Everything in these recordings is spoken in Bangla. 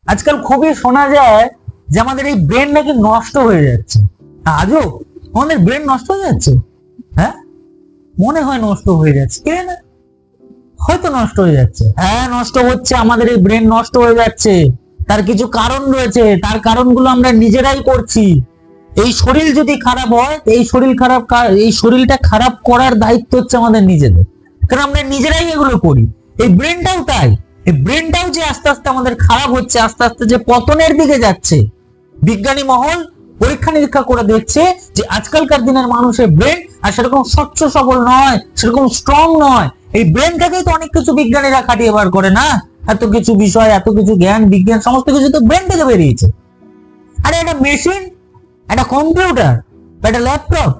আজকাল খুবই শোনা যায় যে আমাদের এই ব্রেন নাকি নষ্ট হয়ে যাচ্ছে। আজও আমাদের ব্রেন নষ্ট হয়ে যাচ্ছে। হ্যাঁ, মনে হয় নষ্ট হয়ে যাচ্ছে, কে না হয়তো নষ্ট হয়ে যাচ্ছে। হ্যাঁ, নষ্ট হচ্ছে, আমাদের এই ব্রেন নষ্ট হয়ে যাচ্ছে। তার কিছু কারণ রয়েছে, তার কারণগুলো আমরা নিজেরাই করছি। এই শরীর যদি খারাপ হয়, এই শরীরটা খারাপ করার দায়িত্ব হচ্ছে আমাদের নিজেদের, কারণ আমরা নিজেরাই এগুলো করি। এই ব্রেনটাও তাই, এই ব্রেনটাও যে আস্তে আস্তে আমাদের খারাপ হচ্ছে, আস্তে আস্তে যে পতনের দিকে যাচ্ছে। বিজ্ঞানী মহল পরীক্ষা নিরীক্ষা করে দেখছে যে আজকালকার দিনের মানুষের ব্রেন আর সেরকম স্বচ্ছ সবল নয়, সেরকম স্ট্রং নয়। এই ব্রেন থেকেই তো অনেক কিছু বিজ্ঞানীরা খাটিয়ে বার করে না, এত কিছু বিষয়, এত কিছু জ্ঞান বিজ্ঞান সমস্ত কিছু তো ব্রেন থেকে বেরিয়েছে। আরে একটা মেশিন, একটা কম্পিউটার, একটা ল্যাপটপ,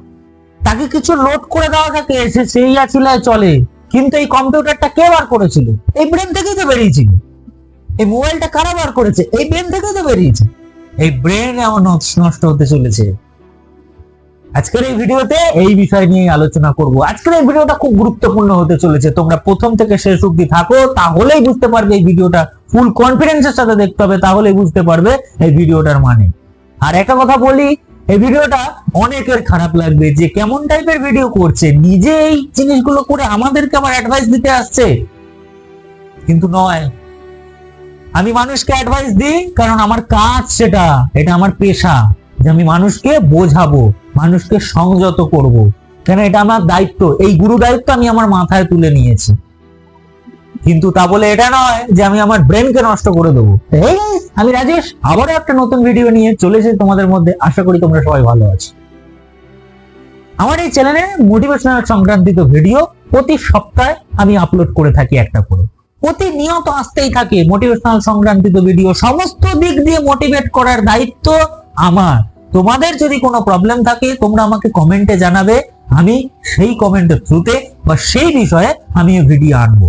তাকে কিছু লোড করে দেওয়া থাকে, সেই আছিলায় চলে। কিন্তু এই কম্পিউটারটা কে বার করেছিল? এই ব্রেন থেকেই তো বেরিয়েছিল। এই মোবাইলটা কারা বার করেছে? এই ব্রেন থেকেই তো বেরিয়েছে। এই ব্রেন এমন নষ্ট হতে চলেছে। আজকের এই ভিডিওতে এই বিষয় নিয়ে আলোচনা করব। আজকের এই ভিডিওটা খুব গুরুত্বপূর্ণ হতে চলেছে। তোমরা প্রথম থেকে শেষ অবধি থাকো, তাহলেই বুঝতে পারবে এই ভিডিওটা। ফুল কনফিডেন্সের সাথে দেখতে হবে, তাহলেই বুঝতে পারবে এই ভিডিওটার মানে। আর একটা কথা বলি, এই ভিডিওটা অনেকের খারাপ লাগবে যে কেমন টাইপের ভিডিও করছে, নিজে এই জিনিসগুলো করে আমাদেরকে আবার অ্যাডভাইস দিতে আসছে। কিন্তু নয়, আমি মানুষকে অ্যাডভাইস দিই কারণ আমার কাজ সেটা, এটা আমার পেশা, যে আমি মানুষকে বোঝাবো, মানুষকে সংযত করব, কেন এটা আমার দায়িত্ব। এই গুরু দায়িত্ব আমি আমার মাথায় তুলে নিয়েছি। কিন্তু তা বলে এটা নয় যে আমি আমার ব্রেনকে নষ্ট করে দেবো। আমি রাজেশ, আবারও একটা নতুন ভিডিও নিয়ে চলে এসেছি তোমাদের মধ্যে। আশা করি তোমরা সবাই ভালো আছো। আমার এই চ্যানেলে মোটিভেশনাল সংক্রান্তিত ভিডিও প্রতি সপ্তাহে আমি আপলোড করে থাকি একটা করে। প্রতিনিয়ত আসতেই থাকে মোটিভেশনাল সংক্রান্তিত ভিডিও। সমস্ত দিক দিয়ে মোটিভেট করার দায়িত্ব আমার। তোমাদের যদি কোনো প্রবলেম থাকে তোমরা আমাকে কমেন্টে জানাবে, আমি সেই কমেন্টের থ্রুতে বা সেই বিষয়ে আমি ভিডিও আনবো।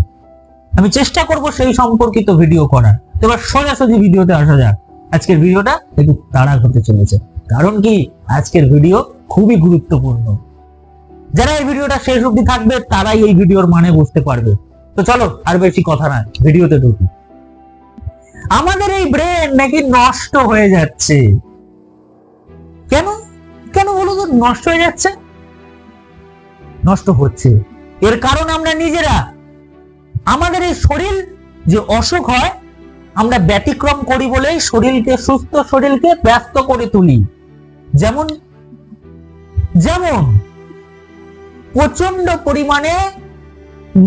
আমি চেষ্টা করব সেই সম্পর্কিত ভিডিও করার। এবার সোজাসুজি ভিডিওতে আসা যাক। আজকের ভিডিওটা একটু তাড়া হতে চলেছে, কারণ কি আজকের ভিডিও খুবই গুরুত্বপূর্ণ। যারা এই ভিডিওটা শেষ অবধি থাকবে তারাই এই ভিডিওর মানে বুঝতে পারবে। তো চলো আর বেশি কথা না, ভিডিওতে ঢুকি। আমাদের এই ব্রেন নাকি নষ্ট হয়ে যাচ্ছে। কেন কেন বলো তো নষ্ট হয়ে যাচ্ছে? নষ্ট হচ্ছে এর কারণ আমরা নিজেরা। আমাদের এই শরীর যে অসুখ হয়, আমরা ব্যতিক্রম করি বলেই শরীরকে, সুস্থ শরীরকে ব্যস্ত করে তুলি। যেমন যেমন প্রচন্ড পরিমাণে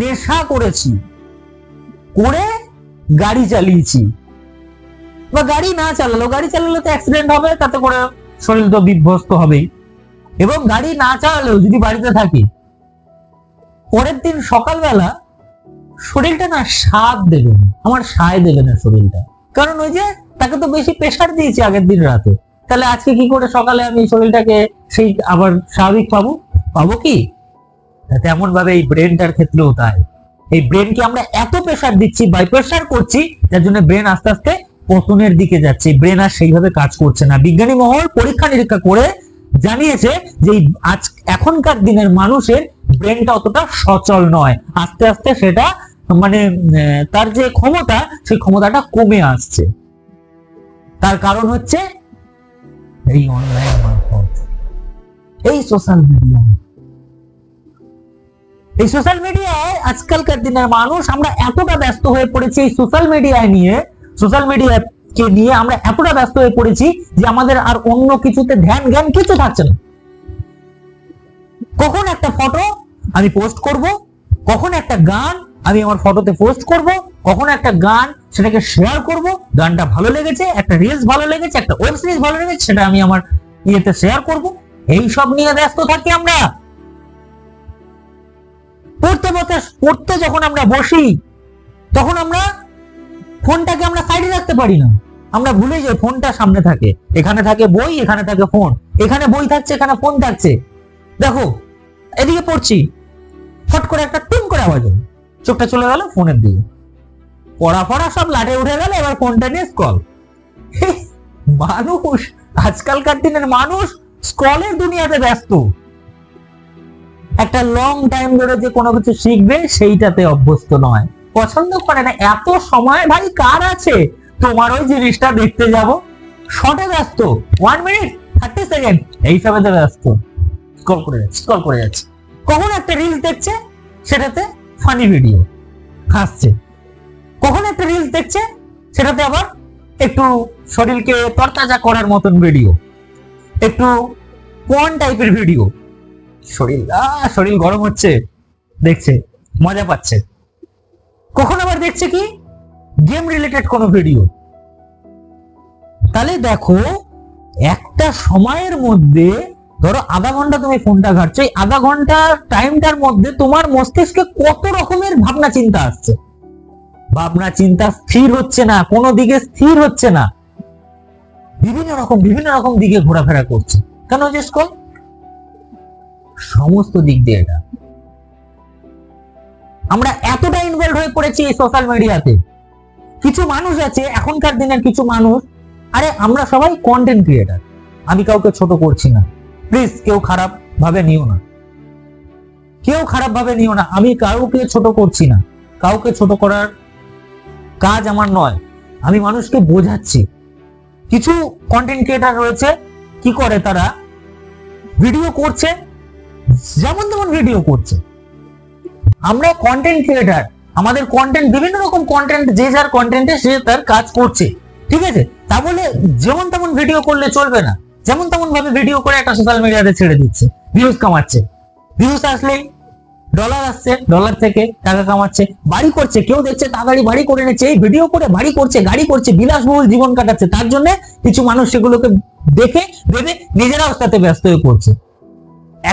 নেশা করেছি, করে গাড়ি চালিয়েছি, বা গাড়ি না চালালো, গাড়ি চালালে তো অ্যাক্সিডেন্ট হবে, তাতে করে শরীর তো বিধ্বস্ত হবেই। এবং গাড়ি না চালালেও যদি বাড়িতে থাকি, পরের দিন সকালবেলা শরীরটা না স্বাদ দেবে না, আমার সায় দেবে না শরীরটা। কারণ ওই যে তাকে তো বেশি প্রেসার দিয়েছি আগের দিন রাতে, তাহলে আজকে কি করে সকালে আমি শরীরটাকে সেই আবার স্বাভাবিক পাবো কি? তেমন ভাবে এই ব্রেনটার ক্ষেত্রেও তাই। এই ব্রেনকে আমরা এত প্রেসার দিচ্ছি, বাই প্রেসার করছি, যার জন্য ব্রেন আস্তে আস্তে পতনের দিকে যাচ্ছে। ব্রেন আর সেইভাবে কাজ করছে না। বিজ্ঞানী মহল পরীক্ষা নিরীক্ষা করে জানিয়েছে যে এখনকার দিনের মানুষের ব্রেনটা অতটা সচল নয়। আস্তে আস্তে সেটা মানে তার যে ক্ষমতা, সেই ক্ষমতাটা কমে আসছে। তার কারণ হচ্ছে এই অনলাইন মারফত, এই সোশ্যাল মিডিয়া। এই সোশ্যাল মিডিয়ায় আজকালকার দিনের মানুষ আমরা এতটা ব্যস্ত হয়ে পড়েছি, এই সোশ্যাল মিডিয়াকে নিয়ে আমরা এতটা ব্যস্ত হয়ে পড়েছি যে আমাদের আর অন্য কিছুতে ধ্যান জ্ঞান কিছু থাকছে না। কখন একটা ফটো আমি পোস্ট করব, কখন একটা গান আমি আমার ফটোতে পোস্ট করব, কখন একটা গান সেটাকে শেয়ার করব, গানটা ভালো লেগেছে, একটা রিলস ভালো লেগেছে, একটা ওয়েব সিরিজ ভালো লেগেছে, সেটা আমি আমার ইয়েতে শেয়ার করব। এই সব নিয়ে ব্যস্ত থাকি আমরা। পড়তে যখন আমরা বসি, তখন আমরা ফোনটাকে আমরা সাইডে রাখতে পারি না। আমরা ভুলে যাই ফোনটা সামনে থাকে, এখানে থাকে বই, এখানে থাকে ফোন, এখানে বই থাকছে, এখানে ফোন থাকছে। দেখো এদিকে পড়ছি, ফট করে একটা টুম করে আওয়াজ হলো, চোখটা চলে গেল ফোনের দিকে, পড়া সব লাটে উঠে গেল, এবার ফোনটা নিয়ে স্ক্রল। মানুষ, আজকালকার দিনের মানুষ স্ক্রলের দুনিয়াতে ব্যস্ত। একটা লং টাইম ধরে যে কোনো কিছু শিখবে সেইটাতে অভ্যস্ত নয়, পছন্দ করে না। এত সময় ভাই কার আছে? তোমার ওই জিনিসটা দেখতে যাব, শর্টে ব্যস্ত, 1 মিনিট 30 সেকেন্ড এইসবে ব্যস্ত, স্ক্রল করে যাচ্ছে। কখন একটা রিলস দেখছে, সেটাতে ফানি ভিডিও, হাসছে। কখন একটা রিলস দেখছে, সেটাতে আবার একটু শরীরকে তরতাজা করার মতন ভিডিও, একটু পর্ন টাইপের ভিডিও। শরীর গরম হচ্ছে, দেখছে, মজা পাচ্ছে। কখন আবার দেখছে কি গেম রিলেটেড কোনো ভিডিও। তাহলে দেখো, একটা সময়ের মধ্যে ধরো আধা ঘন্টা তুমি ফোনটা ঘাটছো, এই আধা ঘন্টা টাইমটার মধ্যে তোমার মস্তিষ্কে কত রকমের ভাবনা চিন্তা আসছে। ভাবনা চিন্তা স্থির হচ্ছে না, কোনো দিকে স্থির হচ্ছে না, বিভিন্ন রকম দিকে ঘোরাফেরা করছে। কেন? যে স্ক্রল, সমস্ত দিক দিয়ে এটা। আমরা এতটা ইনভলভ হয়ে পড়েছি এই সোশ্যাল মিডিয়াতে। কিছু মানুষ আছে এখনকার দিনের, কিছু মানুষ, আরে আমরা সবাই কন্টেন্ট ক্রিয়েটার, আমি কাউকে ছোট করছি না, প্লিজ কেউ খারাপ ভাবে নিও না, কেউ খারাপ ভাবে নিও না। আমি কাউকে ছোট করছি না, কাউকে ছোট করার কাজ আমার নয়, আমি মানুষকে বোঝাচ্ছি। কিছু কন্টেন্ট ক্রিয়েটার রয়েছে, কি করে তারা ভিডিও করছে, যেমন তেমন ভিডিও করছে। আমরা কন্টেন্ট ক্রিয়েটার, আমাদের কন্টেন্ট, বিভিন্ন রকম কন্টেন্ট, যে যার কন্টেন্টে সে তার কাজ করছে, ঠিক আছে? তা বলে যেমন তেমন ভিডিও করলে চলবে না। যেমন তেমন ভাবে ভিডিও করে একটা সোশ্যাল মিডিয়াতে ছেড়ে দিচ্ছে, ভিউজ কামাচ্ছে, ভিউজ আসলেই ডলার আসছে, ডলার থেকে টাকা কামাচ্ছে, বাড়ি করছে, কেউ দেখছে তাড়াতাড়ি বাড়ি করে নিচ্ছে, এই ভিডিও করে বাড়ি করছে, গাড়ি করছে, বিলাসবহুল জীবন কাটাচ্ছে। তার জন্য কিছু মানুষ সেগুলোকে দেখে ভেবে নিজেরাও তাতে ব্যস্ত হয়ে পড়ছে।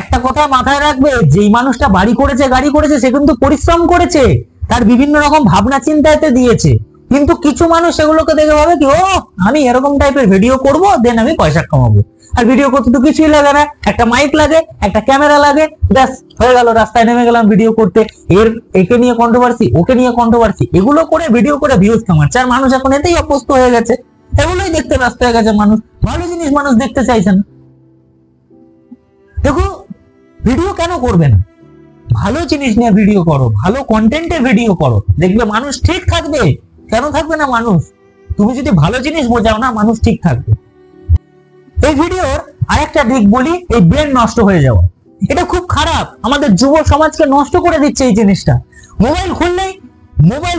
একটা কথা মাথায় রাখবে, যেই মানুষটা বাড়ি করেছে, গাড়ি করেছে, সে কিন্তু পরিশ্রম করেছে, তার বিভিন্ন রকম ভাবনা চিন্তাতে দিয়েছে। কিন্তু কিছু মানুষ সেগুলোকে দেখে ভাবে কি, ও আমি এরকম টাইপের ভিডিও করব, দেন আমি পয়সা কামাবো। আর ভিডিও করতে তো কিছুই লাগে না, একটা মাইক লাগে, একটা ক্যামেরা লাগে, ব্যাস হয়ে গেল, রাস্তায় নেমে গেলাম ভিডিও করতে। একে নিয়ে কন্ট্রোভার্সি, ওকে নিয়ে কন্ট্রোভার্সি, এগুলো করে ভিডিও করে ভিউজ কামাচ্ছে। আর মানুষ এখন এতেই অভ্যস্ত হয়ে গেছে, এগুলোই দেখতে ব্যস্ত হয়ে গেছে। মানুষ ভালো জিনিস মানুষ দেখতে চাইছে না। দেখো, ভিডিও কেন করবে না? ভালো জিনিস নিয়ে ভিডিও করো, ভালো কন্টেন্টে ভিডিও করো, দেখবে মানুষ ঠিক থাকবে। কেন থাকবে না মানুষ? তুমি যদি ভালো জিনিস বোঝাও না, মানুষ ঠিক থাকবে। এই ভিডিওর আরেকটা দিক বলি, এই ব্রেন নষ্ট হয়ে যাওয়া, এটা খুব খারাপ, আমাদের যুব সমাজকে নষ্ট করে দিচ্ছে এই জিনিসটা। মোবাইল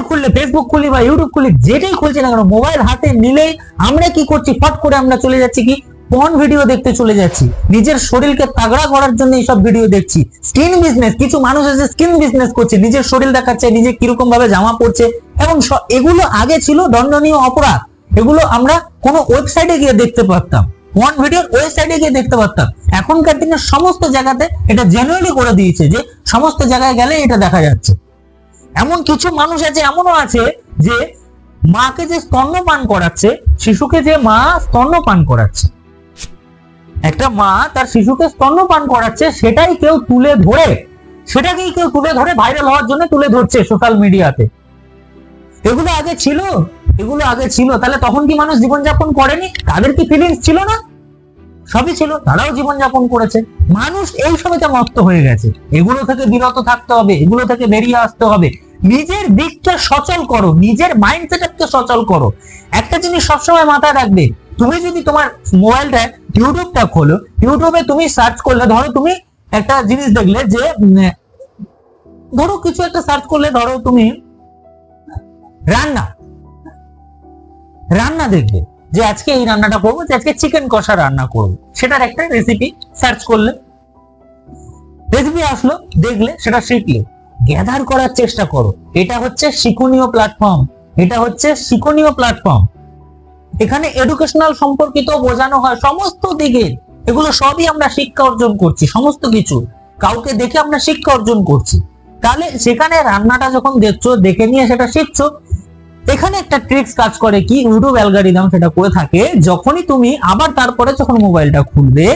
খুললে, ফেসবুক খুলি বা ইউটিউব খুলি, যেটাই খুলছি না কেন, মোবাইল হাতে নিলেই আমরা কি করছি, ফট করে আমরা চলে যাচ্ছি কি পর্ন ভিডিও দেখতে চলে যাচ্ছি। নিজের শরীরকে তাগড়া করার জন্য এইসব ভিডিও দেখছি। স্কিন বিজনেস, কিছু মানুষ আছে স্কিন বিজনেস করছে, নিজের শরীর দেখাচ্ছে, নিজে কিরকম ভাবে জামা পরছে, এবং এগুলো আগে ছিল দণ্ডনীয় অপরাধ। এগুলো আমরা কোনো ওয়েবসাইটে গিয়ে দেখতে পারতাম, পর্ন ভিডিওর ওয়েবসাইটে গিয়ে দেখতে পারতাম। এখনকার দিনে সমস্ত জায়গাতে এটা জেনুইনলি করে দিয়েছে যে সমস্ত জায়গায় গেলে এটা দেখা যাচ্ছে। এমন কিছু মানুষ আছে, এমনও আছে যে মাকে যে স্তন্যপান করাচ্ছে, শিশুকে যে মা স্তন্যপান করাচ্ছে, একটা মা তার শিশুকে স্তন্যপান করাচ্ছে, সেটাকেই কেউ তুলে ধরে ভাইরাল হওয়ার জন্য তুলে ধরছে সোশ্যাল মিডিয়াতে। এগুলো আগে ছিল, তাহলে তখন কি মানুষ জীবনযাপন করেনি? তাদের কি ফিলিংস ছিল না? সবই ছিল, তারাও জীবনযাপন করেছে। মানুষ এই সময়তে মত্ত হয়ে গেছে। এগুলো থেকে বিরত থাকতে হবে, এগুলো থেকে বেরিয়ে আসতে হবে। নিজের দিকটা সচল করো, নিজের মাইন্ডসেটকে সচল করো। একটা জিনিস সবসময় মাথায় রাখবে, তুমি যদি তোমার মোবাইলটা ইউটিউবটা খোলো, ইউটিউবে তুমি সার্চ করলে, ধরো তুমি একটা জিনিস দেখলে যে, ধরো কিছু একটা সার্চ করলে, ধরো তুমি রান্না দেখবে যে আজকে এই রান্নাটা করবো, যে আজকে চিকেন কষা রান্না করবো, সেটার একটা রেসিপি সার্চ করলে, রেসিপি আসলো, দেখলে, সেটা শিখলে, গ্যাদার করার চেষ্টা করো। এটা হচ্ছে শিক্ষণীয় প্ল্যাটফর্ম। এখানে এডুকেশনাল সম্পর্কিত বোঝানো হয় সমস্ত দিকে। এগুলো সবই আমরা শিক্ষা অর্জন করছি, সমস্ত কিছু কাউকে দেখে আমরা শিক্ষা অর্জন করছি। তাহলে সেখানে রান্নাটা যখন দেখছো, দেখে নিয়ে সেটা শিখছো। এখানে একটা ট্রিক্স কাজ করে কি, ইউটিউব অ্যালগরিদম সেটা করে থাকে, যখনই তুমি আবার তারপরে যখন মোবাইলটা খুলবে,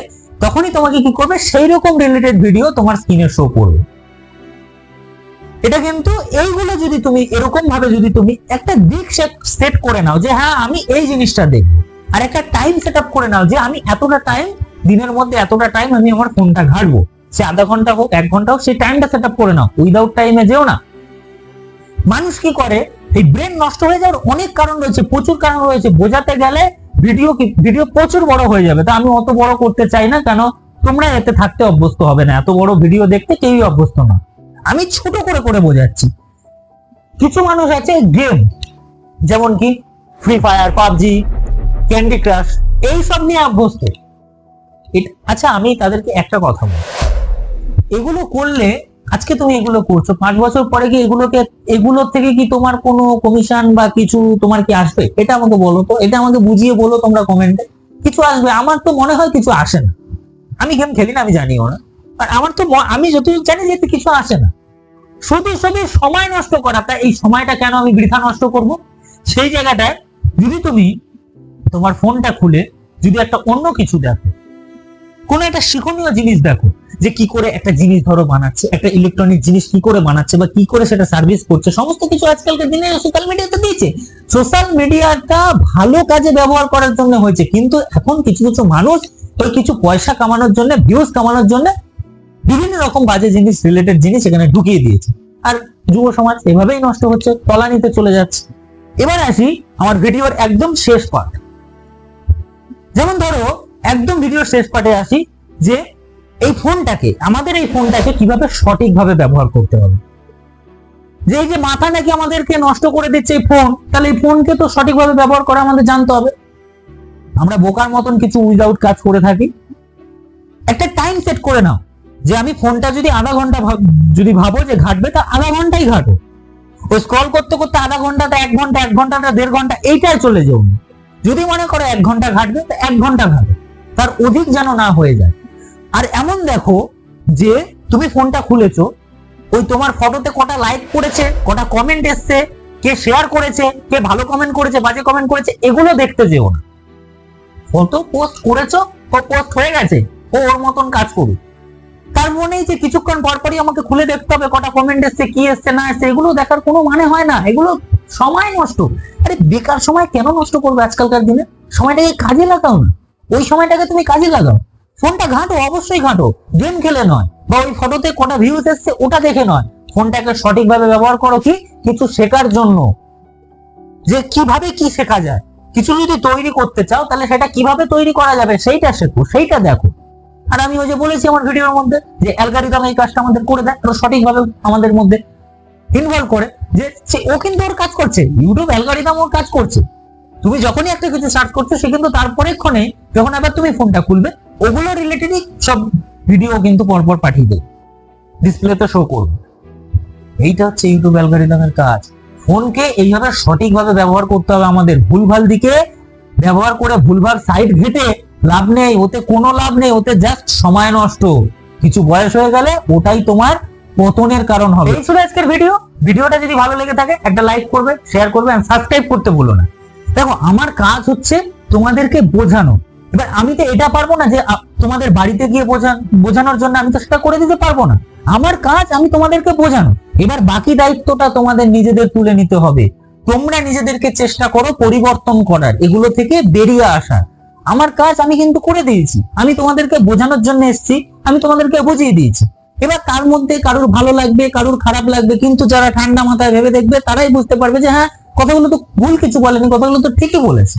তখনই তোমাকে কি করবে, সেই রকম রিলেটেড ভিডিও তোমার স্ক্রিনে শো করবে। এটা কিন্তু এইগুলো যদি তুমি এরকম ভাবে যদি তুমি একটা দিক সেট করে নাও যে হ্যাঁ আমি এই জিনিসটা দেখবো, আর একটা টাইম সেট আপ করে নাও যে আমি এতটা টাইম, দিনের মধ্যে এতটা টাইম আমি আমার ফোনটা ঘাটবো, সে আধা ঘন্টা হোক, 1 ঘন্টা হোক, সেই টাইমটা সেট আপ করে নাও। উইদাউট টাইমে যেও না। মানুষ কি করে, এই ব্রেন নষ্ট হয়ে যাওয়ার অনেক কারণ রয়েছে, প্রচুর কারণ রয়েছে। বোঝাতে গেলে ভিডিও প্রচুর বড় হয়ে যাবে। তো আমি অত বড় করতে চাই না, কেন তোমরা এতে থাকতে অভ্যস্ত হবে না, এত বড় ভিডিও দেখতে কেউই অভ্যস্ত না। আমি ছোট করে করে বোঝাচ্ছি। কিছু মানুষ আছে গেম, যেমন কি free fire, PUBG, candy crush, এইসব নিয়ে অভ্যস্ত। আচ্ছা, আমি তাদেরকে একটা কথা বলি, এগুলো করলে, আজকে তুমি এগুলো করছো, 5 বছর পরে কি এগুলোর থেকে কি তোমার কোনো কমিশন বা কিছু তোমার কি আসবে? এটা আমাকে বলো তো, এটা আমাকে বুঝিয়ে বলো তোমরা কমেন্টে। কিছু আসবে? আমার তো মনে হয় কিছু আসে না। আমি গেম খেলি না, আমি জানিও না, আর আমার তো আমি যতটুকু জানি যে কিছু আসে না। শুধু সময় নষ্ট করা। তা এই সময়টা কেন আমি বৃথা নষ্ট করব? সেই জায়গাটায় যদি তুমি তোমার ফোনটা খুলে যদি একটা অন্য কিছু দেখো, কোন একটা শিক্ষণীয় জিনিস দেখো, যে কি করে একটা জিনিস ধরো বানাচ্ছে, একটা ইলেকট্রনিক জিনিস কি করে বানাচ্ছে বা কি করে সেটা সার্ভিস করছে, সমস্ত কিছু আজকালকার দিনে সোশ্যাল মিডিয়াতে দিয়েছে। সোশ্যাল মিডিয়াটা ভালো কাজে ব্যবহার করার জন্য হয়েছে, কিন্তু এখন কিছু কিছু মানুষ ওই কিছু পয়সা কামানোর জন্য, ভিউজ কামানোর জন্য বিভিন্ন রকম বাজে জিনিস, রিলেটেড জিনিস এখানে ঢুকিয়ে দিয়েছে। আর যুব সমাজ এভাবেই নষ্ট হচ্ছে, তলানিতে চলে যাচ্ছে। এবার আসি আমার ভিডিওর একদম শেষ পার্ট। যেমন ধরো একদম ভিডিওর শেষ পার্টে আসি, যে আমাদের এই ফোনটাকে কিভাবে সঠিকভাবে ব্যবহার করতে হবে। যে এই যে মাথা নাকি আমাদেরকে নষ্ট করে দিচ্ছে এই ফোন, তাহলে এই ফোনকে তো সঠিকভাবে ব্যবহার করা আমাদের জানতে হবে। আমরা বোকার মতন কিছু উইদাউট কাজ করে থাকি। একটা টাইম সেট করে নাও, যে আমি ফোনটা যদি আধা ঘন্টা যদি ভাবো যে ঘাটবে, তা আধা ঘন্টাই ঘাটো। ওই স্ক্রল করতে করতে আধা ঘন্টাটা 1 ঘন্টা, 1 ঘন্টাটা 1.5 ঘন্টা, এইটাই চলে যাও। যদি মনে করো 1 ঘন্টা ঘাটবে, তো 1 ঘন্টা ঘাটো, তার অধিক যেন না হয়ে যায়। আর এমন দেখো যে তুমি ফোনটা খুলেছো, ওই তোমার ফটোতে কটা লাইক করেছে, কটা কমেন্ট এসছে, কে শেয়ার করেছে, কে ভালো কমেন্ট করেছে, বাজে কমেন্ট করেছে, এগুলো দেখতে যেও না। ফটো পোস্ট করেছো, ও পোস্ট হয়ে গেছে, ও ওর মতন কাজ করুক। তার মনেই যে কিছুক্ষণ পরপরই আমাকে খুলে দেখতে হবে কটা কমেন্ট এসছে, কি এসছে না এসছে, এগুলো দেখার কোনো মানে হয় না। এগুলো সময় নষ্ট। আরে বেকার সময় কেন নষ্ট করবে আজকালকার দিনে? সময়টাকে কাজে লাগাও না, ওই সময়টাকে তুমি কাজে লাগাও। ফোনটা ঘাঁটো, অবশ্যই ঘাঁটো, গেম খেলে নয়, বা ওই ফটোতে কটা ভিউজ এসছে ওটা দেখে নয়। ফোনটাকে সঠিকভাবে ব্যবহার করো কি কিছু শেখার জন্য, যে কিভাবে কি শেখা যায়। কিছু যদি তৈরি করতে চাও, তাহলে সেটা কিভাবে তৈরি করা যাবে সেইটা শেখো, সেইটা দেখো। আর আমি ওই যে বলেছি আমার ভিডিওর মধ্যে, যে অ্যালগরিদম এই কাজটা আমাদের করে দেয়, সঠিকভাবে আমাদের মধ্যে ইনভলভ করে, যে ও কিন্তু ওর কাজ করছে, ইউটিউব অ্যালগরিদম ওর কাজ করছে। তুমি যখনই একটা কিছু সার্চ করছো, সে কিন্তু তারপরে ক্ষণে যখন আবার তুমি ফোনটা খুলবে, ওগুলো রিলেটেডই সব ভিডিও কিন্তু পরপর পাঠিয়ে দেবে, ডিসপ্লেতে শো করবে। এইটা হচ্ছে ইউটিউব অ্যালগরিদমের কাজ। ফোনকে এইভাবে সঠিকভাবে ব্যবহার করতে হবে আমাদের। ভুলভাল দিকে ব্যবহার করে ভুলভাল সাইট ঘেটে লাভ নেই, ওতে কোনো লাভ নেই, ওতে জাস্ট সময় নষ্ট। কিছু বয়স হয়ে গেলে ওটাই তোমার পতনের কারণ হবে। এই ছিল আজকের ভিডিওটা যদি ভালো লেগে থাকে একটা লাইক করবে, শেয়ার করবে, আর সাবস্ক্রাইব করতে ভুলো না। দেখো, আমার কাজ হচ্ছে তোমাদেরকে বোঝানো। এবার আমি তো এটা পারবো না যে তোমাদের বাড়িতে গিয়ে বোঝানোর জন্য আমি তো সেটা করে দিতে পারবো না। আমার কাজ আমি তোমাদেরকে বোঝানো। এবার বাকি দায়িত্বটা তোমাদের নিজেদের তুলে নিতে হবে। তোমরা নিজেদেরকে চেষ্টা করো পরিবর্তন করার, এগুলো থেকে বেরিয়ে আসার। আমার কাজ আমি কিন্তু করে দিয়েছি, আমি তোমাদেরকে বোঝানোর জন্য এসেছি, আমি তোমাদেরকে বুঝিয়ে দিয়েছি। এবার তার মধ্যে কারুর ভালো লাগবে, কারুর খারাপ লাগবে, কিন্তু যারা ঠান্ডা মাথায় ভেবে দেখবে তারাই বুঝতে পারবে যে হ্যাঁ, কথাগুলো তো ভুল কিছু বলেনি, কথাগুলো তো ঠিকই বলেছে।